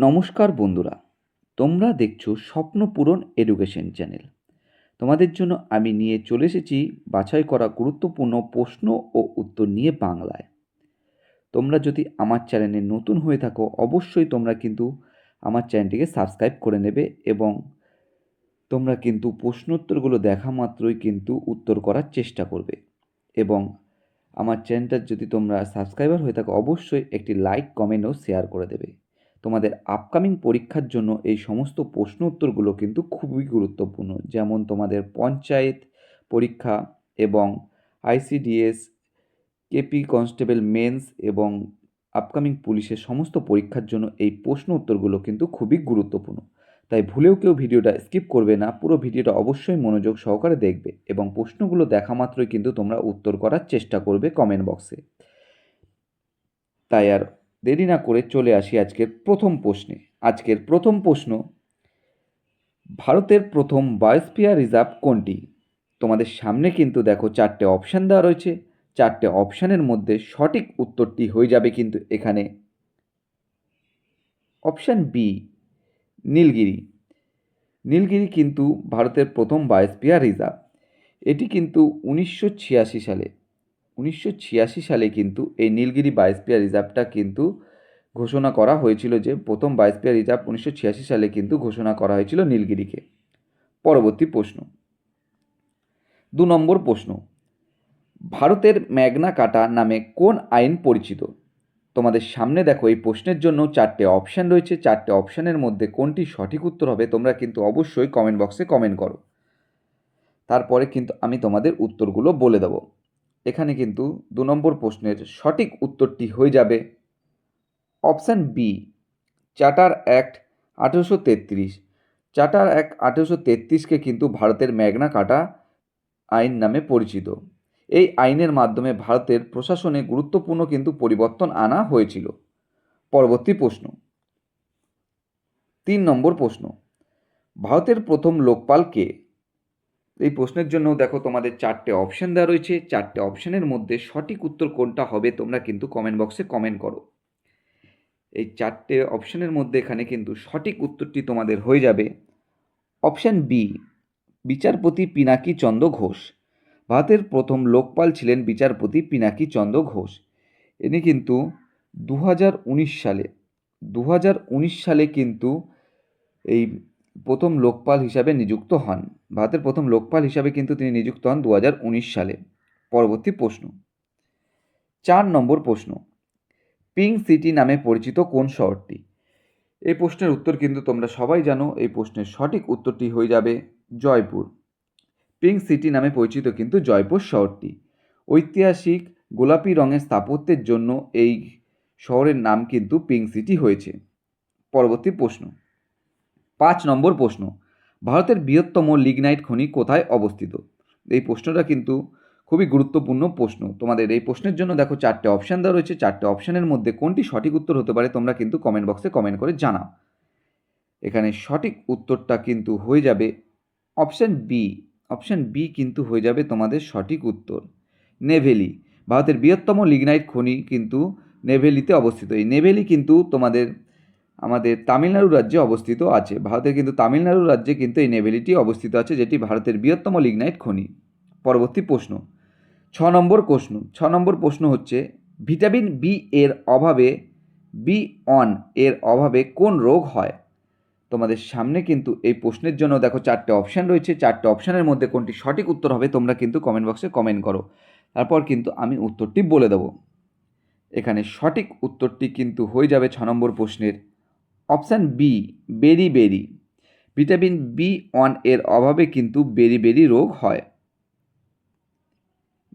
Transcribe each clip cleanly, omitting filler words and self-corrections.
নমস্কার বন্ধুরা, তোমরা দেখছো স্বপ্ন পূরণ এডুকেশন চ্যানেল। তোমাদের জন্য আমি নিয়ে চলে এসেছি বাছাই করা গুরুত্বপূর্ণ প্রশ্ন ও উত্তর নিয়ে বাংলায়। তোমরা যদি আমার চ্যানেলে নতুন হয়ে থাকো, অবশ্যই তোমরা কিন্তু আমার চ্যানেলটিকে সাবস্ক্রাইব করে নেবে এবং তোমরা কিন্তু প্রশ্নোত্তরগুলো দেখা মাত্রই কিন্তু উত্তর করার চেষ্টা করবে। এবং আমার চ্যানেলটা যদি তোমরা সাবস্ক্রাইবার হয়ে থাকো, অবশ্যই একটি লাইক, কমেন্ট ও শেয়ার করে দেবে। তোমাদের আপকামিং পরীক্ষার জন্য এই সমস্ত প্রশ্ন উত্তরগুলো কিন্তু খুবই গুরুত্বপূর্ণ। যেমন তোমাদের পঞ্চায়েত পরীক্ষা এবং আইসিডিএস, কেপি কনস্টেবল মেন্স এবং আপকামিং পুলিশের সমস্ত পরীক্ষার জন্য এই প্রশ্ন উত্তরগুলো কিন্তু খুবই গুরুত্বপূর্ণ। তাই ভুলেও কেউ ভিডিওটা স্কিপ করবে না, পুরো ভিডিওটা অবশ্যই মনোযোগ সহকারে দেখবে এবং প্রশ্নগুলো দেখা মাত্রই কিন্তু তোমরা উত্তর করার চেষ্টা করবে কমেন্ট বক্সে। তাই আর দেরি না করে চলে আসি আজকের প্রথম প্রশ্নে। আজকের প্রথম প্রশ্ন, ভারতের প্রথম বায়োস্ফিয়ার রিজার্ভ কোনটি? তোমাদের সামনে কিন্তু দেখো চারটে অপশান দেওয়া রয়েছে। চারটে অপশানের মধ্যে সঠিক উত্তরটি হয়ে যাবে কিন্তু এখানে অপশান বি, নীলগিরি। নীলগিরি কিন্তু ভারতের প্রথম বায়োস্ফিয়ার রিজার্ভ। এটি কিন্তু 1986 সালে কিন্তু এই নীলগিরি বায়োস্ফিয়ার রিজার্ভটা কিন্তু ঘোষণা করা হয়েছিল, যে প্রথম বায়োস্ফিয়ার রিজার্ভ 1986 সালে কিন্তু ঘোষণা করা হয়েছিল নীলগিরিকে। পরবর্তী প্রশ্ন, 2 নম্বর প্রশ্ন, ভারতের ম্যাগনা কাটা নামে কোন আইন পরিচিত? তোমাদের সামনে দেখো এই প্রশ্নের জন্য চারটে অপশান রয়েছে। চারটে অপশানের মধ্যে কোনটি সঠিক উত্তর হবে তোমরা কিন্তু অবশ্যই কমেন্ট বক্সে কমেন্ট করো। তারপরে কিন্তু আমি তোমাদের উত্তরগুলো বলে দেব। এখানে কিন্তু 2 নম্বর প্রশ্নের সঠিক উত্তরটি হয়ে যাবে option B, charter act 1833। Charter act 1833কে কিন্তু ভারতের ম্যাগনা কাটা আইন নামে পরিচিত। এই আইনের মাধ্যমে ভারতের প্রশাসনে গুরুত্বপূর্ণ কিন্তু পরিবর্তন আনা হয়েছিল। পরবর্তী প্রশ্ন, 3 নম্বর প্রশ্ন, ভারতের প্রথম লোকপাল কে? এই প্রশ্নের জন্য দেখো তোমাদের চারটে অপশান দেওয়া রয়েছে। চারটে অপশানের মধ্যে সঠিক উত্তর কোনটা হবে তোমরা কিন্তু কমেন্ট বক্সে কমেন্ট করো। এই চারটে অপশানের মধ্যে এখানে কিন্তু সঠিক উত্তরটি তোমাদের হয়ে যাবে অপশান বি, বিচারপতি পিনাকি চন্দ্র ঘোষ। ভারতের প্রথম লোকপাল ছিলেন বিচারপতি পিনাকি চন্দ্র ঘোষ। ইনি কিন্তু 2019 সালে কিন্তু এই প্রথম লোকপাল হিসাবে নিযুক্ত হন। ভারতের প্রথম লোকপাল হিসাবে কিন্তু তিনি নিযুক্ত হন 2019 সালে। পরবর্তী প্রশ্ন, 4 নম্বর প্রশ্ন, পিঙ্ক সিটি নামে পরিচিত কোন শহরটি? এই প্রশ্নের উত্তর কিন্তু তোমরা সবাই জানো। এই প্রশ্নের সঠিক উত্তরটি হয়ে যাবে জয়পুর। পিঙ্ক সিটি নামে পরিচিত কিন্তু জয়পুর শহরটি। ঐতিহাসিক গোলাপি রঙের স্থাপত্যের জন্য এই শহরের নাম কিন্তু পিঙ্ক সিটি হয়েছে। পরবর্তী প্রশ্ন, 5 নম্বর প্রশ্ন, ভারতের বৃহত্তম লিগনাইট খনি কোথায় অবস্থিত? এই প্রশ্নটা কিন্তু খুবই গুরুত্বপূর্ণ প্রশ্ন। তোমাদের এই প্রশ্নের জন্য দেখো চারটে অপশান দেওয়া রয়েছে। চারটে অপশানের মধ্যে কোনটি সঠিক উত্তর হতে পারে তোমরা কিন্তু কমেন্ট বক্সে কমেন্ট করে জানাও। এখানে সঠিক উত্তরটা কিন্তু হয়ে যাবে অপশান বি। অপশান বি কিন্তু হয়ে যাবে তোমাদের সঠিক উত্তর, নেভেলি। ভারতের বৃহত্তম লিগনাইট খনি কিন্তু নেভেলিতে অবস্থিত। এই নেভেলি কিন্তু আমাদের তামিলনাড়ু রাজ্যে অবস্থিত আছে। ভারতের কিন্তু তামিলনাড়ু রাজ্যে কিন্তু এই নেভেলিটি অবস্থিত আছে, যেটি ভারতের বৃহত্তম লিগনাইট খনি। পরবর্তী প্রশ্ন, 6 নম্বর প্রশ্ন হচ্ছে, ভিটামিন বি এর অভাবে B1 এর অভাবে কোন রোগ হয়? তোমাদের সামনে কিন্তু এই প্রশ্নের জন্য দেখো চারটে অপশান রয়েছে। চারটে অপশানের মধ্যে কোনটি সঠিক উত্তর হবে তোমরা কিন্তু কমেন্ট বক্সে কমেন্ট করো। তারপর কিন্তু আমি উত্তরটি বলে দেব। এখানে সঠিক উত্তরটি কিন্তু হয়ে যাবে 6 নম্বর প্রশ্নের অপশান বি, বেরি। ভিটামিন B1 এর অভাবে কিন্তু বেরি রোগ হয়।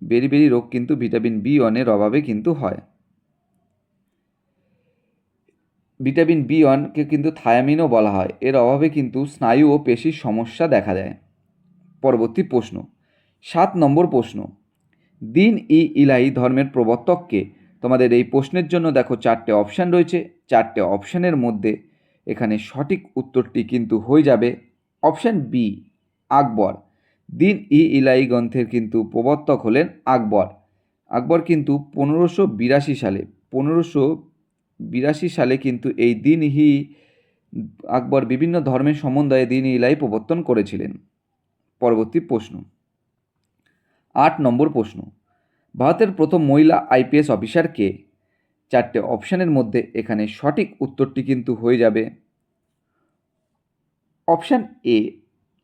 বেরি রোগ কিন্তু ভিটামিন B1 এর অভাবে কিন্তু হয়। ভিটামিন B1কে কিন্তু থায়ামিনও বলা হয়। এর অভাবে কিন্তু স্নায়ু ও পেশির সমস্যা দেখা দেয়। পরবর্তী প্রশ্ন, 7 নম্বর প্রশ্ন, দিন ই ইলাহি ধর্মের প্রবর্তককে? তোমাদের এই প্রশ্নের জন্য দেখো চারটে অপশান রয়েছে। চারটে অপশানের মধ্যে এখানে সঠিক উত্তরটি কিন্তু হয়ে যাবে অপশান বি, আকবর। দিন ই ইলাহি গ্রন্থের কিন্তু প্রবর্তক হলেন আকবর। আকবর কিন্তু 1582 সালে কিন্তু এই দিন ই আকবর বিভিন্ন ধর্মের সমন্বয়ে দিন ইলাই প্রবর্তন করেছিলেন। পরবর্তী প্রশ্ন 8 নম্বর প্রশ্ন, ভারতের প্রথম মহিলা আইপিএস অফিসার কে? 4টে অপশানের মধ্যে এখানে সঠিক উত্তরটি কিন্তু হয়ে যাবে অপশান এ।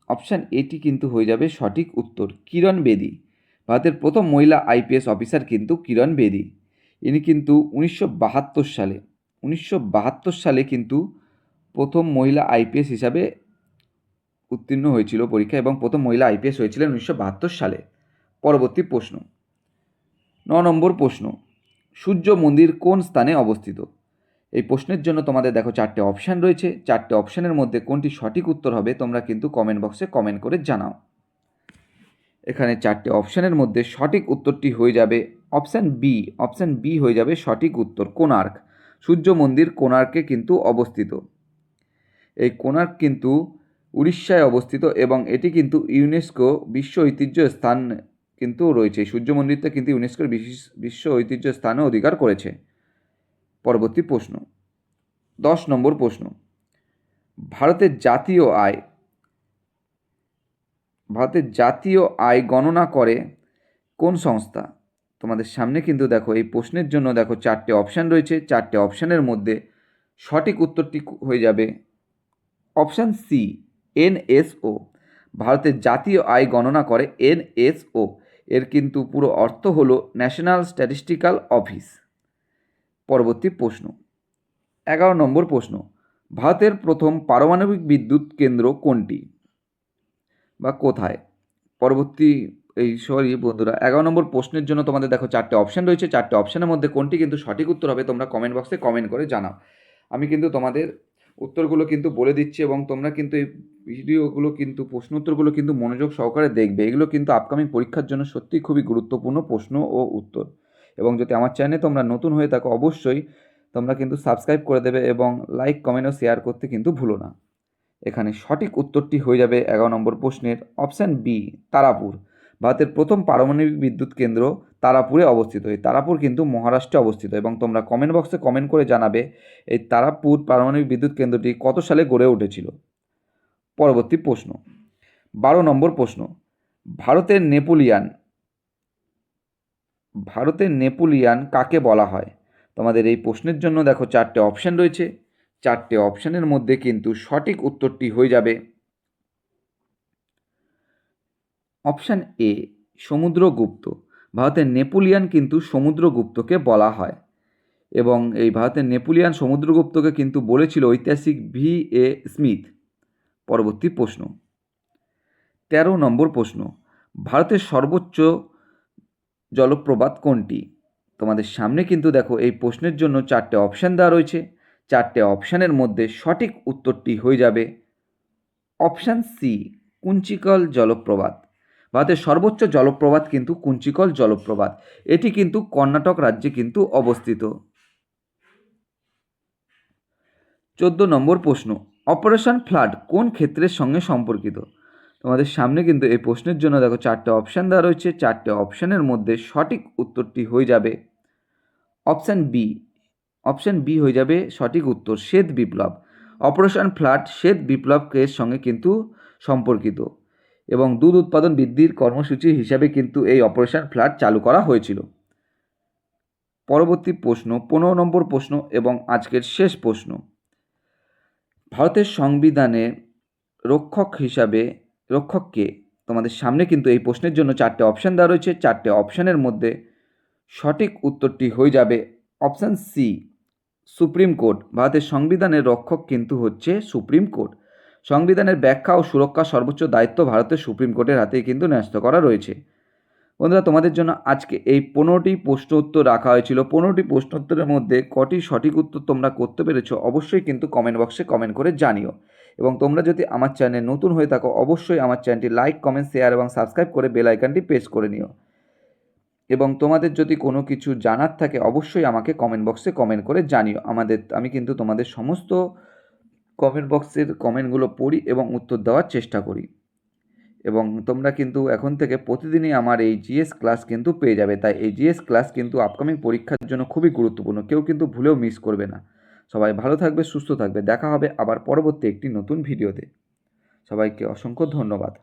অপশান এটি কিন্তু হয়ে যাবে সঠিক উত্তর, কিরণ বেদি। ভারতের প্রথম মহিলা আইপিএস অফিসার কিন্তু কিরণ বেদি। ইনি কিন্তু 1972 সালে কিন্তু প্রথম মহিলা আইপিএস হিসাবে উত্তীর্ণ হয়েছিল পরীক্ষা, এবং প্রথম মহিলা আইপিএস হয়েছিলেন 1972 সালে। পরবর্তী প্রশ্ন 9 নম্বর প্রশ্ন, সূর্য মন্দির কোন স্থানে অবস্থিত? এই প্রশ্নের জন্য তোমাদের দেখো 4টে অপশান রয়েছে। 4টে অপশানের মধ্যে কোনটি সঠিক উত্তর হবে তোমরা কিন্তু কমেন্ট বক্সে কমেন্ট করে জানাও। এখানে 4টে অপশানের মধ্যে সঠিক উত্তরটি হয়ে যাবে অপশান বি। অপশান বি হয়ে যাবে সঠিক উত্তর, কোণার্ক। সূর্য মন্দির কোণার্কে কিন্তু অবস্থিত। এই কোণার্ক কিন্তু উড়িষ্যায় অবস্থিত এবং এটি কিন্তু ইউনেস্কো বিশ্ব ঐতিহ্য স্থান কিন্তু রয়েছে। সূর্য মন্দিরটা কিন্তু ইউনেস্কোর বিশ্ব ঐতিহ্য স্থানে অধিকার করেছে। পরবর্তী প্রশ্ন 10 নম্বর প্রশ্ন, ভারতের জাতীয় আয় গণনা করে কোন সংস্থা? তোমাদের সামনে কিন্তু দেখো এই প্রশ্নের জন্য দেখো 4টে অপশান রয়েছে। 4টে অপশানের মধ্যে সঠিক উত্তরটি হয়ে যাবে অপশান সি, এনএসও। ভারতের জাতীয় আয় গণনা করে এনএসও। এর কিন্তু পুরো অর্থ হলো ন্যাশনাল স্ট্যাটিস্টিক্যাল অফিস। পরবর্তী প্রশ্ন 11 নম্বর প্রশ্ন, ভারতের প্রথম পারমাণবিক বিদ্যুৎ কেন্দ্র কোনটি বা কোথায়? বন্ধুরা, 11 নম্বর প্রশ্নের জন্য তোমাদের দেখো 4টে অপশান রয়েছে। 4টে অপশানের মধ্যে কোনটি কিন্তু সঠিক উত্তর হবে তোমরা কমেন্ট বক্সে কমেন্ট করে জানাও। আমি কিন্তু তোমাদের উত্তরগুলো কিন্তু বলে দিচ্ছি এবং তোমরা কিন্তু এই ভিডিওগুলো কিন্তু প্রশ্ন উত্তরগুলো কিন্তু মনোযোগ সহকারে দেখবে। এগুলো কিন্তু আপকামিং পরীক্ষার জন্য সত্যিই খুবই গুরুত্বপূর্ণ প্রশ্ন ও উত্তর। এবং যদি আমার চ্যানেলে তোমরা নতুন হয়ে থাকো অবশ্যই তোমরা কিন্তু সাবস্ক্রাইব করে দেবে এবং লাইক কমেন্ট ও শেয়ার করতে কিন্তু ভুলো না। এখানে সঠিক উত্তরটি হয়ে যাবে 11 নম্বর প্রশ্নের অপশান বি, তারাপুর। ভারতের প্রথম পারমাণবিক বিদ্যুৎ কেন্দ্র তারাপুরে অবস্থিত। এই তারাপুর কিন্তু মহারাষ্ট্রে অবস্থিত এবং তোমরা কমেন্ট বক্সে কমেন্ট করে জানাবে এই তারাপুর পারমাণবিক বিদ্যুৎ কেন্দ্রটি কত সালে গড়ে উঠেছিল। পরবর্তী প্রশ্ন 12 নম্বর প্রশ্ন, ভারতের নেপোলিয়ান কাকে বলা হয়? তোমাদের এই প্রশ্নের জন্য দেখো 4টে অপশান রয়েছে। 4টে অপশানের মধ্যে কিন্তু সঠিক উত্তরটি হয়ে যাবে অপশান এ, সমুদ্রগুপ্ত। ভারতের নেপোলিয়ান কিন্তু সমুদ্রগুপ্তকে বলা হয় এবং এই ভারতের নেপোলিয়ান সমুদ্রগুপ্তকে কিন্তু বলেছিল ঐতিহাসিক V.A. স্মিথ। পরবর্তী প্রশ্ন 13 নম্বর প্রশ্ন, ভারতের সর্বোচ্চ জলপ্রপাত কোনটি? তোমাদের সামনে কিন্তু দেখো এই প্রশ্নের জন্য 4টে অপশান দেওয়া রয়েছে। 4টে অপশানের মধ্যে সঠিক উত্তরটি হয়ে যাবে অপশান সি, কুঞ্চিকল জলপ্রপাত। ভারতের সর্বোচ্চ জলপ্রপাত কিন্তু কুঞ্চিকল জলপ্রপাত। এটি কিন্তু কর্ণাটক রাজ্যে কিন্তু অবস্থিত। 14 নম্বর প্রশ্ন, অপারেশন ফ্লাড কোন ক্ষেত্রের সঙ্গে সম্পর্কিত? তোমাদের সামনে কিন্তু এই প্রশ্নের জন্য দেখো 4টে অপশান দেওয়া রয়েছে। 4টে অপশানের মধ্যে সঠিক উত্তরটি হয়ে যাবে অপশান বি। অপশান বি হয়ে যাবে সঠিক উত্তর, শ্বেত বিপ্লব। অপারেশন ফ্লাড শ্বেত বিপ্লবের সঙ্গে কিন্তু সম্পর্কিত এবং দুধ উৎপাদন বৃদ্ধির কর্মসূচি হিসাবে কিন্তু এই অপারেশন ফ্লাড চালু করা হয়েছিল। পরবর্তী প্রশ্ন 15 নম্বর প্রশ্ন এবং আজকের শেষ প্রশ্ন, ভারতের সংবিধানের রক্ষক কে? তোমাদের সামনে কিন্তু এই প্রশ্নের জন্য 4টে অপশান দেওয়া রয়েছে। 4টে অপশানের মধ্যে সঠিক উত্তরটি হয়ে যাবে অপশান সি, সুপ্রিম কোর্ট। ভারতের সংবিধানের রক্ষক কিন্তু হচ্ছে সুপ্রিম কোর্ট। সংবিধানের ব্যাখ্যা ও সুরক্ষা সর্বোচ্চ দায়িত্ব ভারতের সুপ্রিম কোর্টের হাতেই কিন্তু ন্যস্ত করা রয়েছে। বন্ধুরা, তোমাদের জন্য আজকে এই 15টি প্রশ্ন উত্তর রাখা হয়েছিল। 15টি প্রশ্ন উত্তরের মধ্যে কটি সঠিক উত্তর তোমরা করতে পেরেছো অবশ্যই কিন্তু কমেন্ট বক্সে কমেন্ট করে জানিও। এবং তোমরা যদি আমার চ্যানেলে নতুন হয়ে থাকো অবশ্যই আমার চ্যানেলটি লাইক কমেন্ট শেয়ার এবং সাবস্ক্রাইব করে বেল আইকনটি প্রেস করে নিও। এবং তোমাদের যদি কোনো কিছু জানার থাকে অবশ্যই আমাকে কমেন্ট বক্সে কমেন্ট করে জানিও। আমি কিন্তু তোমাদের সমস্ত কমেন্ট বক্সের কমেন্টগুলো পড়ি এবং উত্তর দেওয়ার চেষ্টা করি। এবং তোমরা কিন্তু এখন থেকে প্রতিদিনই আমার এই জিএস ক্লাস কিন্তু পেয়ে যাবে। তাই এই জিএস ক্লাস কিন্তু আপকামিং পরীক্ষার জন্য খুবই গুরুত্বপূর্ণ, কেউ কিন্তু ভুলেও মিস করবে না। সবাই ভালো থাকবে, সুস্থ থাকবে। দেখা হবে আবার পরবর্তী একটি নতুন ভিডিওতে। সবাইকে অসংখ্য ধন্যবাদ।